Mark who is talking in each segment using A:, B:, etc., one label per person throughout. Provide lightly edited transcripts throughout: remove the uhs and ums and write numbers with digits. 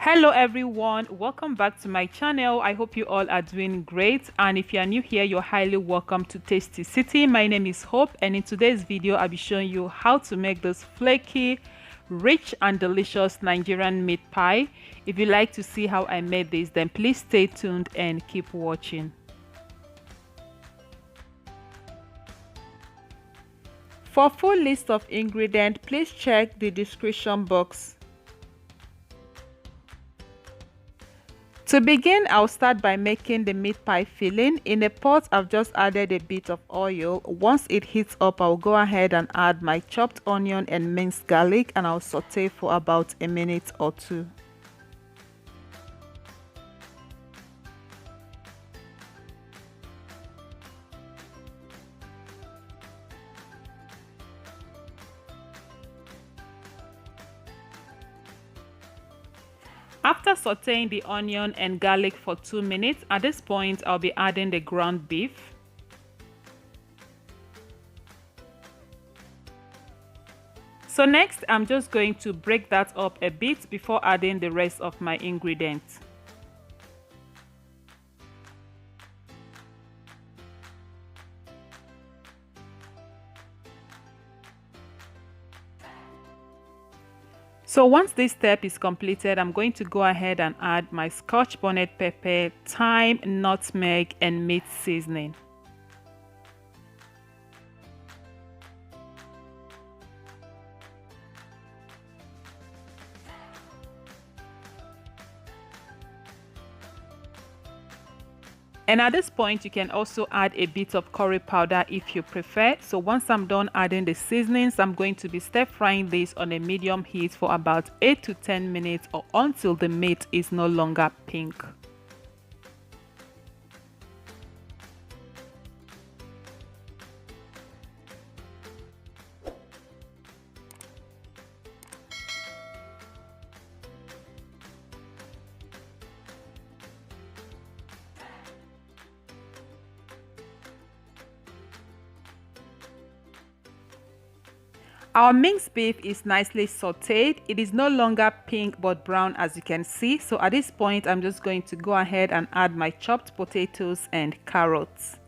A: Hello everyone, welcome back to my channel. I hope you all are doing great, and if you are new here, you're highly welcome to Tasty City. My name is Hope, and in today's video I'll be showing you how to make this flaky, rich and delicious Nigerian meat pie. If you like to see how I made this, then please stay tuned and keep watching. For full list of ingredients, please check the description box. To begin, I'll start by making the meat pie filling. In a pot, I've just added a bit of oil. Once it heats up, I'll go ahead and add my chopped onion and minced garlic, and I'll saute for about a minute or two. After sauteing the onion and garlic for 2 minutes, at this point I'll be adding the ground beef. So next I'm just going to break that up a bit before adding the rest of my ingredients. So once this step is completed, I'm going to go ahead and add my scotch bonnet pepper, thyme, nutmeg and meat seasoning. And at this point, you can also add a bit of curry powder if you prefer. So once I'm done adding the seasonings, I'm going to be stir frying this on a medium heat for about 8 to 10 minutes or until the meat is no longer pink. Our minced beef is nicely sauteed. It is no longer pink but brown, as you can see. So at this point, I'm just going to go ahead and add my chopped potatoes and carrots.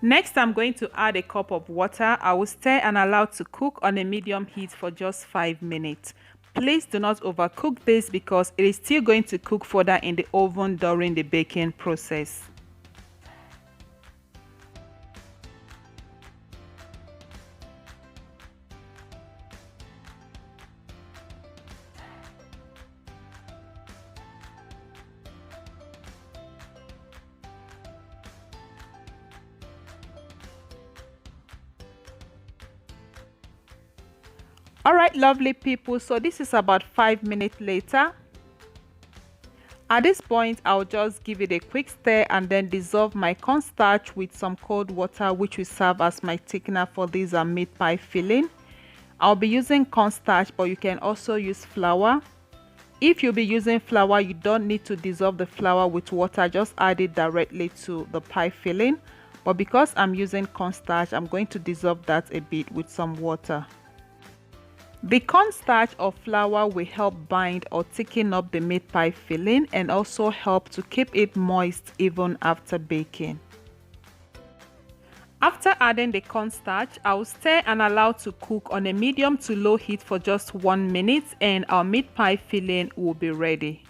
A: Next, I'm going to add a cup of water. I will stir and allow to cook on a medium heat for just 5 minutes. Please do not overcook this because it is still going to cook further in the oven during the baking process. Alright, lovely people, so this is about 5 minutes later. At this point, I'll just give it a quick stir and then dissolve my cornstarch with some cold water, which will serve as my thickener for this meat pie filling. I'll be using cornstarch, but you can also use flour. If you'll be using flour, you don't need to dissolve the flour with water, just add it directly to the pie filling. But because I'm using cornstarch, I'm going to dissolve that a bit with some water. The cornstarch or flour will help bind or thicken up the meat pie filling and also help to keep it moist even after baking. After adding the cornstarch, I will stir and allow to cook on a medium to low heat for just 1 minute and our meat pie filling will be ready.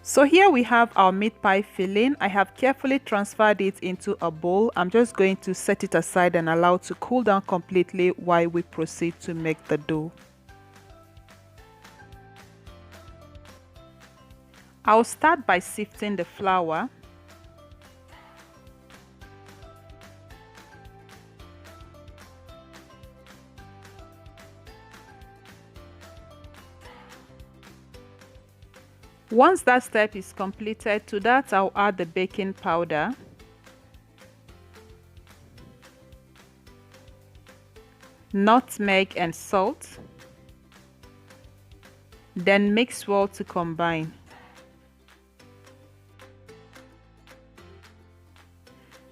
A: So here we have our meat pie filling. I have carefully transferred it into a bowl. I'm just going to set it aside and allow it to cool down completely while we proceed to make the dough. I'll start by sifting the flour. Once that step is completed, to that I'll add the baking powder. nutmeg and salt. Then mix well to combine.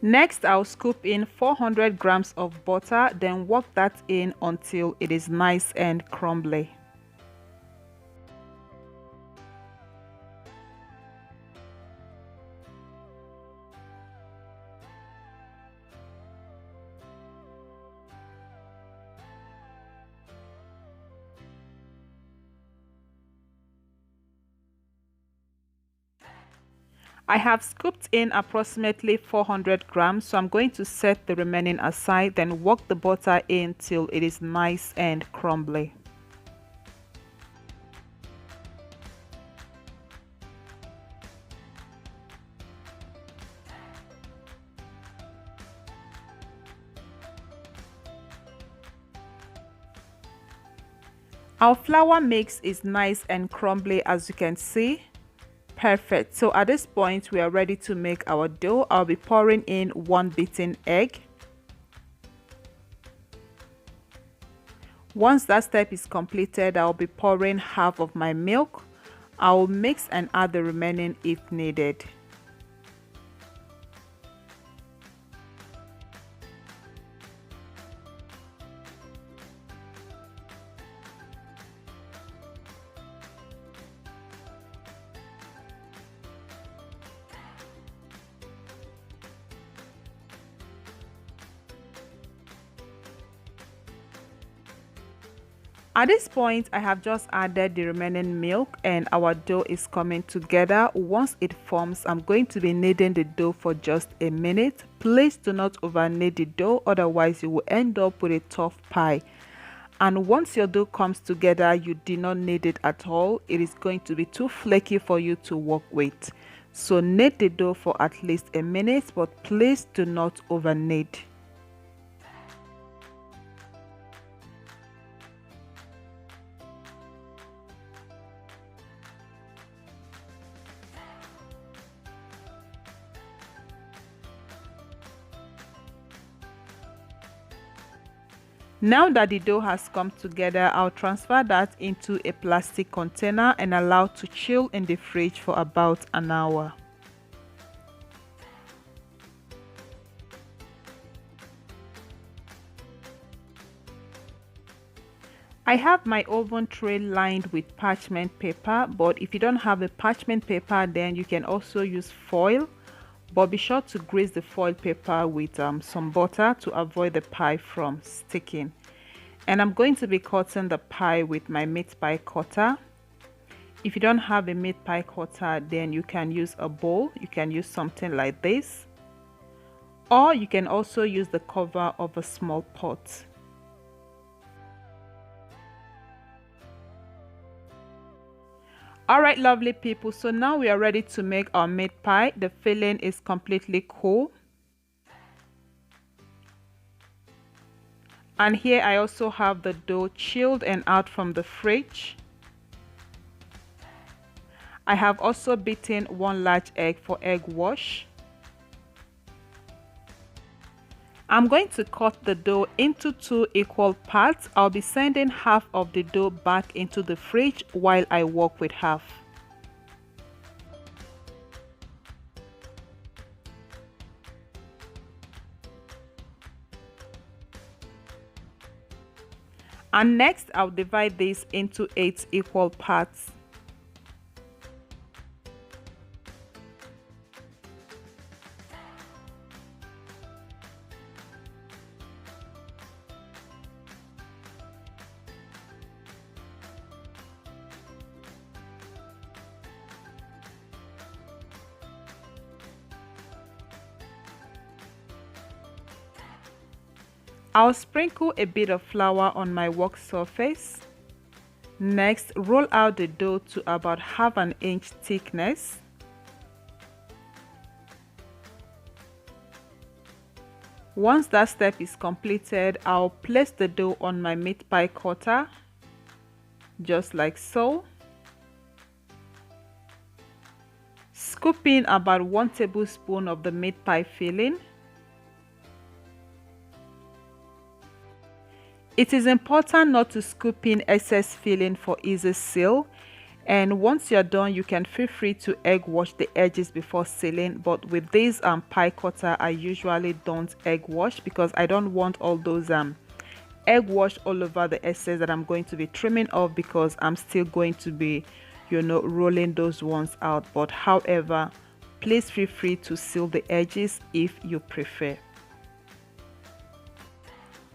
A: Next, I'll scoop in 400 grams of butter, then work that in until it is nice and crumbly. I have scooped in approximately 400 grams, so I'm going to set the remaining aside, then work the butter in till it is nice and crumbly. Our flour mix is nice and crumbly, as you can see. Perfect. So at this point we are ready to make our dough. I'll be pouring in 1 beaten egg. Once that step is completed, I'll be pouring half of my milk. I'll mix and add the remaining if needed. At this point, I have just added the remaining milk and our dough is coming together. Once it forms, I'm going to be kneading the dough for just a minute. Please do not over knead the dough, otherwise you will end up with a tough pie. And once your dough comes together, you do not knead it at all. It is going to be too flaky for you to work with. So knead the dough for at least a minute, but please do not over knead. Now that the dough has come together, I'll transfer that into a plastic container and allow to chill in the fridge for about an hour. I have my oven tray lined with parchment paper, but if you don't have a parchment paper, then you can also use foil. But be sure to grease the foil paper with some butter to avoid the pie from sticking. And I'm going to be cutting the pie with my meat pie cutter. If you don't have a meat pie cutter, then you can use a bowl. You can use something like this. Or you can also use the cover of a small pot. Alright, lovely people, so now we are ready to make our meat pie. The filling is completely cool. And here I also have the dough chilled and out from the fridge. I have also beaten 1 large egg for egg wash. I'm going to cut the dough into 2 equal parts. I'll be sending half of the dough back into the fridge while I work with half. And next, I'll divide this into 8 equal parts. I'll sprinkle a bit of flour on my work surface. Next, roll out the dough to about ½ an inch thickness. Once that step is completed, I'll place the dough on my meat pie cutter, just like so. Scoop in about 1 tablespoon of the meat pie filling. It is important not to scoop in excess filling for easy seal. And once you're done, you can feel free to egg wash the edges before sealing. But with this pie cutter, I usually don't egg wash because I don't want all those egg wash all over the excess that I'm going to be trimming off, because I'm still going to be, rolling those ones out. But however, please feel free to seal the edges if you prefer.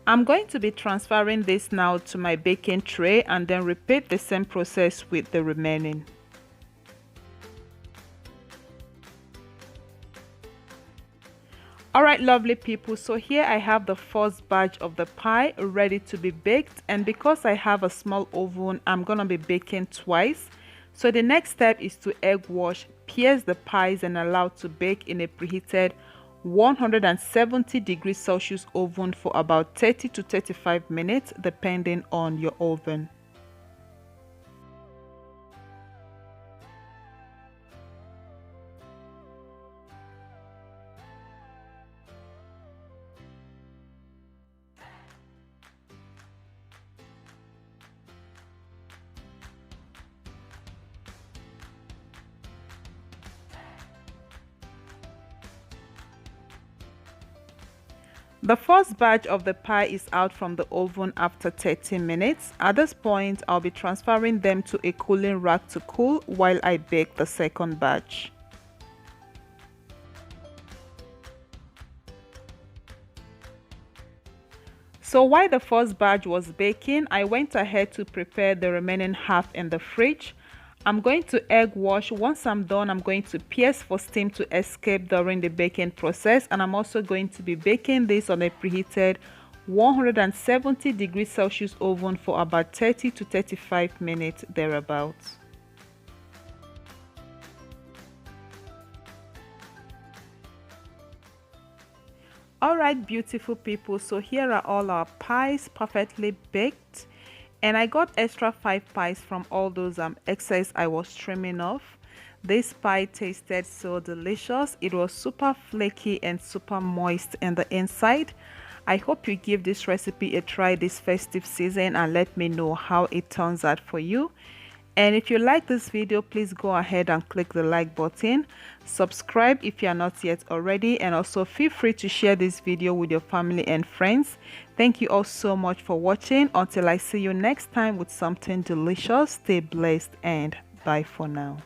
A: I'm going to be transferring this now to my baking tray and then repeat the same process with the remaining. Alright, lovely people, so here I have the first batch of the pie ready to be baked, and because I have a small oven, I'm gonna be baking twice. So the next step is to egg wash, pierce the pies and allow to bake in a preheated 170 degrees Celsius oven for about 30 to 35 minutes depending on your oven. The first batch of the pie is out from the oven after 30 minutes. At this point, I'll be transferring them to a cooling rack to cool while I bake the second batch. So while the first batch was baking, I went ahead to prepare the remaining half in the fridge. I'm going to egg wash. Once I'm done, I'm going to pierce for steam to escape during the baking process, and I'm also going to be baking this on a preheated 170 degrees Celsius oven for about 30 to 35 minutes thereabouts. Alright, beautiful people, so here are all our pies perfectly baked. And I got extra 5 pies from all those excess I was trimming off. This pie tasted so delicious. It was super flaky and super moist in the inside. I hope you give this recipe a try this festive season and let me know how it turns out for you. And if you like this video, please go ahead and click the like button. Subscribe if you are not yet already, and also feel free to share this video with your family and friends. Thank you all so much for watching. Until I see you next time with something delicious, stay blessed and bye for now.